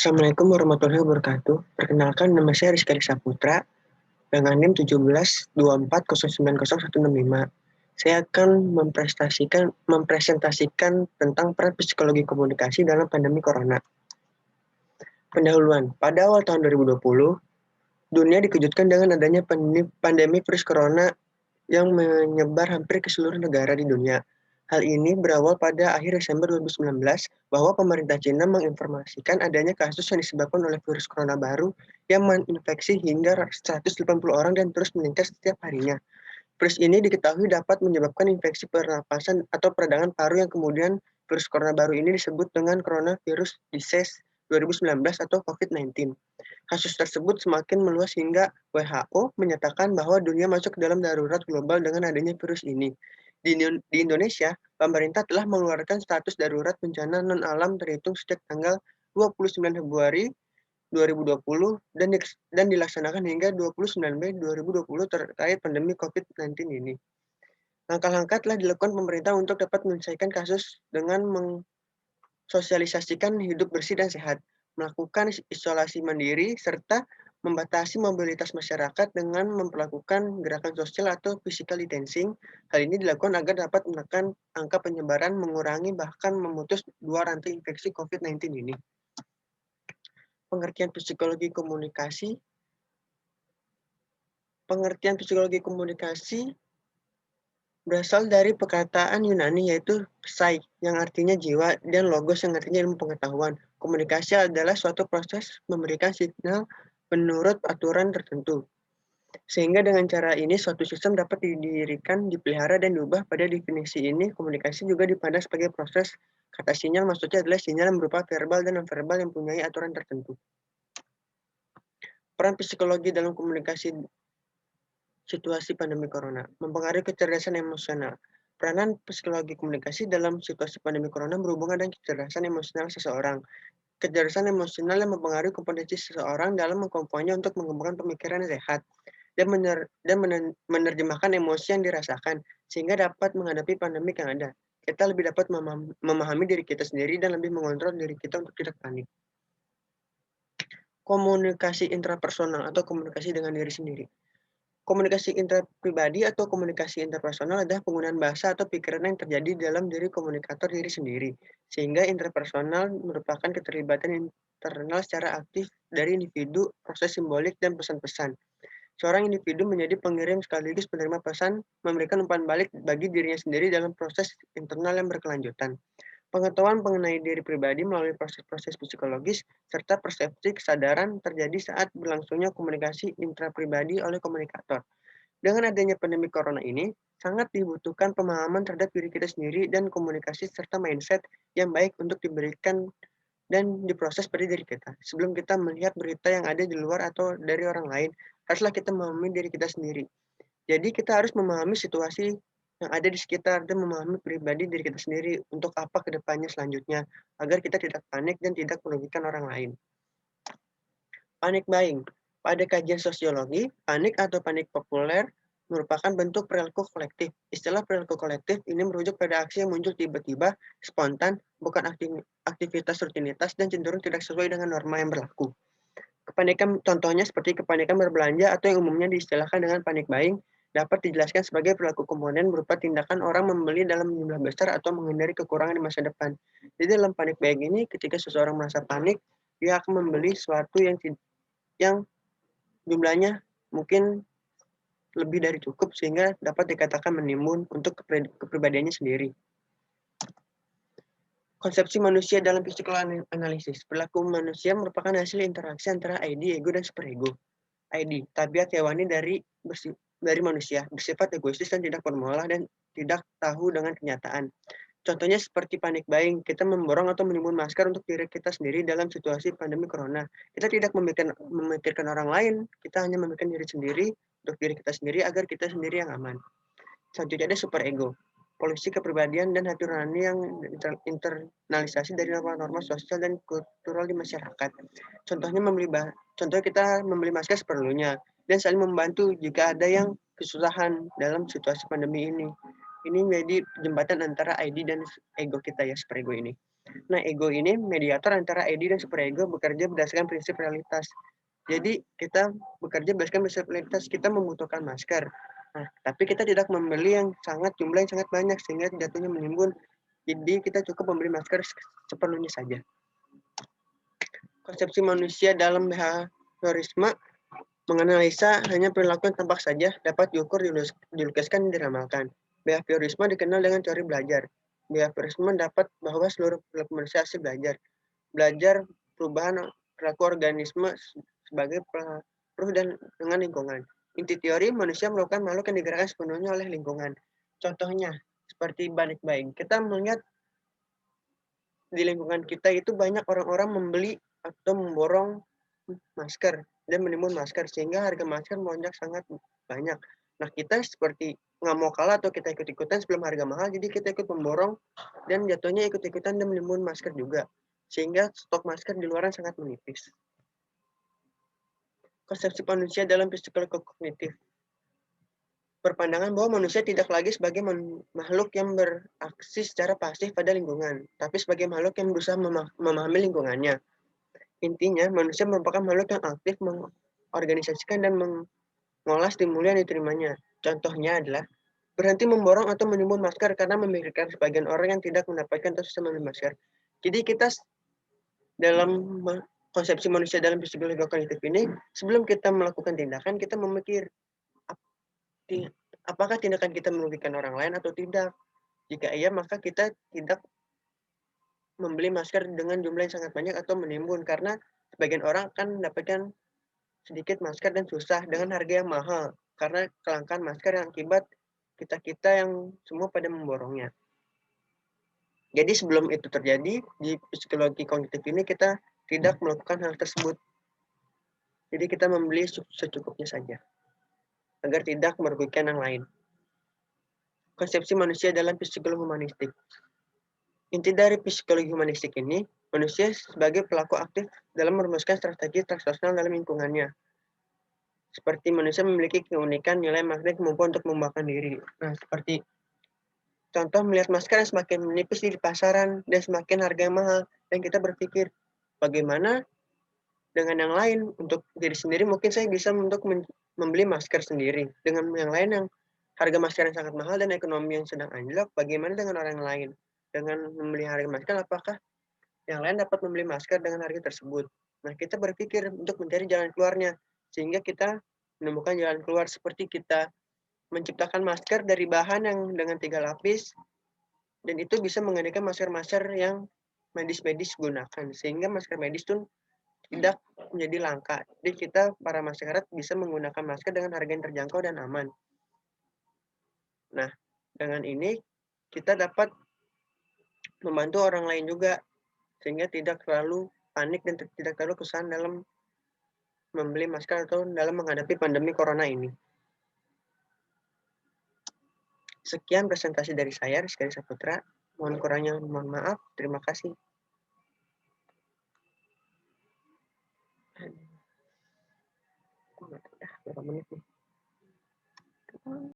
Assalamualaikum warahmatullahi wabarakatuh. Perkenalkan, nama saya Rizky Saputra dengan NIM 1724090165. Saya akan mempresentasikan tentang peran psikologi komunikasi dalam pandemi corona. Pendahuluan, pada awal tahun 2020, dunia dikejutkan dengan adanya pandemi virus corona yang menyebar hampir ke seluruh negara di dunia. Hal ini berawal pada akhir Desember 2019 bahwa pemerintah Cina menginformasikan adanya kasus yang disebabkan oleh virus corona baru yang menginfeksi hingga 180 orang dan terus meningkat setiap harinya. Virus ini diketahui dapat menyebabkan infeksi pernapasan atau peradangan paru yang kemudian virus corona baru ini disebut dengan coronavirus disease 2019 atau COVID-19. Kasus tersebut semakin meluas hingga WHO menyatakan bahwa dunia masuk ke dalam darurat global dengan adanya virus ini. Di Indonesia, pemerintah telah mengeluarkan status darurat bencana non-alam terhitung sejak tanggal 29 Februari 2020 dan dilaksanakan hingga 29 Mei 2020 terkait pandemi COVID-19 ini. Langkah-langkah telah dilakukan pemerintah untuk dapat menyelesaikan kasus dengan mensosialisasikan hidup bersih dan sehat, melakukan isolasi mandiri, serta membatasi mobilitas masyarakat dengan memperlakukan gerakan sosial atau physical distancing. Hal ini dilakukan agar dapat menekan angka penyebaran, mengurangi bahkan memutus dua rantai infeksi COVID-19 ini. Pengertian psikologi komunikasi. Pengertian psikologi komunikasi berasal dari perkataan Yunani yaitu psai yang artinya jiwa dan logos yang artinya ilmu pengetahuan. Komunikasi adalah suatu proses memberikan signal menurut aturan tertentu. Sehingga dengan cara ini suatu sistem dapat didirikan, dipelihara, dan diubah. Pada definisi ini, komunikasi juga dipandang sebagai proses kata sinyal, maksudnya adalah sinyal yang berupa verbal dan non-verbal yang mempunyai aturan tertentu. Peran psikologi dalam komunikasi situasi pandemi corona, mempengaruhi kecerdasan emosional. Peranan psikologi komunikasi dalam situasi pandemi corona berhubungan dengan kecerdasan emosional seseorang. Kecerdasan emosional yang mempengaruhi kompetensi seseorang dalam mengkomponya untuk mengembangkan pemikiran yang sehat dan menerjemahkan emosi yang dirasakan sehingga dapat menghadapi pandemi yang ada. Kita lebih dapat memahami diri kita sendiri dan lebih mengontrol diri kita untuk tidak panik. Komunikasi intrapersonal atau komunikasi dengan diri sendiri. Komunikasi intrapribadi atau komunikasi interpersonal adalah penggunaan bahasa atau pikiran yang terjadi dalam diri komunikator diri sendiri, sehingga intrapersonal merupakan keterlibatan internal secara aktif dari individu, proses simbolik, dan pesan-pesan. Seorang individu menjadi pengirim sekaligus penerima pesan, memberikan umpan balik bagi dirinya sendiri dalam proses internal yang berkelanjutan. Pengetahuan mengenai diri pribadi melalui proses-proses psikologis serta persepsi kesadaran terjadi saat berlangsungnya komunikasi intrapribadi oleh komunikator. Dengan adanya pandemi corona ini, sangat dibutuhkan pemahaman terhadap diri kita sendiri dan komunikasi serta mindset yang baik untuk diberikan dan diproses pada diri kita. Sebelum kita melihat berita yang ada di luar atau dari orang lain, haruslah kita memahami diri kita sendiri. Jadi kita harus memahami situasi yang ada di sekitar dan memahami pribadi diri kita sendiri untuk apa ke depannya selanjutnya, agar kita tidak panik dan tidak merugikan orang lain. Panic buying. Pada kajian sosiologi, panik atau panik populer merupakan bentuk perilaku kolektif. Istilah perilaku kolektif ini merujuk pada aksi yang muncul tiba-tiba, spontan, bukan aktivitas rutinitas dan cenderung tidak sesuai dengan norma yang berlaku. Kepanikan contohnya seperti kepanikan berbelanja atau yang umumnya diistilahkan dengan panic buying dapat dijelaskan sebagai perilaku komponen berupa tindakan orang membeli dalam jumlah besar atau menghindari kekurangan di masa depan. Jadi dalam panic buying ini ketika seseorang merasa panik, dia akan membeli sesuatu yang jumlahnya mungkin lebih dari cukup sehingga dapat dikatakan menimbun untuk kepribadiannya sendiri. Konsepsi manusia dalam psikoanalisis. Perilaku manusia merupakan hasil interaksi antara ID, ego, dan superego. ID, tabiat hewani dari manusia, bersifat egoistis dan tidak bermoral dan tidak tahu dengan kenyataan. Contohnya seperti panic buying, kita memborong atau menimbun masker untuk diri kita sendiri dalam situasi pandemi corona. Kita tidak memikirkan orang lain, kita hanya memikirkan diri sendiri untuk diri kita sendiri agar kita sendiri yang aman. Selanjutnya ada superego, polusi kepribadian dan hati nurani yang internalisasi dari norma-norma sosial dan kultural di masyarakat. Contohnya kita membeli masker seperlunya dan saling membantu jika ada yang kesusahan dalam situasi pandemi ini. Ini menjadi jembatan antara ID dan ego kita ya, superego ini. Nah, ego ini mediator antara ego dan superego bekerja berdasarkan prinsip realitas. Jadi kita bekerja berdasarkan prinsip realitas, kita membutuhkan masker. Nah, tapi kita tidak membeli yang jumlah yang sangat banyak sehingga jatuhnya menimbun. Jadi kita cukup membeli masker sepenuhnya saja. Konsepsi manusia dalam behaviorisme menganalisa hanya perilaku yang tampak saja dapat diukur, dilukiskan, dan diramalkan. Behaviorisme dikenal dengan teori belajar. Behaviorisme mendapat bahwa seluruh perilaku manusia hasil belajar. Belajar perubahan perilaku organisme sebagai pengaruh dan dengan lingkungan. Inti teori, manusia merupakan makhluk yang digerakkan sepenuhnya oleh lingkungan. Contohnya, seperti balik baik. Kita melihat di lingkungan kita itu banyak orang-orang membeli atau memborong masker dan menimbun masker sehingga harga masker melonjak sangat banyak. Nah, kita seperti nggak mau kalah atau kita ikut-ikutan sebelum harga mahal, jadi kita ikut memborong dan jatuhnya ikut-ikutan dan menimbun masker juga. Sehingga stok masker di luaran sangat menipis. Konsepsi manusia dalam psikologi kognitif. Berpandangan bahwa manusia tidak lagi sebagai makhluk yang beraksi secara pasif pada lingkungan, tapi sebagai makhluk yang berusaha memahami lingkungannya. Intinya, manusia merupakan makhluk yang aktif mengorganisasikan dan mengolah stimuli yang diterimanya. Contohnya adalah berhenti memborong atau menimbun masker karena memikirkan sebagian orang yang tidak mendapatkan atau susah membeli masker. Jadi kita dalam konsepsi manusia dalam psikologi kognitif ini, sebelum kita melakukan tindakan, kita memikir apakah tindakan kita merugikan orang lain atau tidak. Jika iya, maka kita tidak membeli masker dengan jumlah yang sangat banyak atau menimbun, karena sebagian orang akan mendapatkan sedikit masker dan susah dengan harga yang mahal, karena kelangkaan masker yang akibat kita-kita yang semua pada memborongnya. Jadi sebelum itu terjadi, di psikologi kognitif ini kita tidak melakukan hal tersebut. Jadi kita membeli secukupnya saja, agar tidak merugikan yang lain. Konsepsi manusia dalam psikologi humanistik. Inti dari psikologi humanistik ini, manusia sebagai pelaku aktif dalam merumuskan strategi transaksional dalam lingkungannya. Seperti manusia memiliki keunikan, nilai, makna, kemampuan untuk mengembangkan diri. Nah, seperti contoh melihat masker yang semakin menipis di pasaran dan semakin harga yang mahal, dan kita berpikir bagaimana dengan yang lain. Untuk diri sendiri mungkin saya bisa untuk membeli masker sendiri. Dengan yang lain yang harga masker yang sangat mahal dan ekonomi yang sedang anjlok, bagaimana dengan orang lain? Dengan membeli harga masker, apakah yang lain dapat membeli masker dengan harga tersebut? Nah, kita berpikir untuk mencari jalan keluarnya, sehingga kita menemukan jalan keluar seperti kita menciptakan masker dari bahan yang dengan 3 lapis, dan itu bisa menggantikan masker-masker yang medis-medis gunakan, sehingga masker medis itu tidak menjadi langka. Jadi kita para masyarakat bisa menggunakan masker dengan harga yang terjangkau dan aman. Nah, dengan ini kita dapat membantu orang lain juga, sehingga tidak terlalu panik dan tidak terlalu kesusahan dalam membeli masker atau dalam menghadapi pandemi corona ini. Sekian presentasi dari saya, Rizky Saputra. Mohon kurangnya mohon maaf. Terima kasih. Berapa menit nih?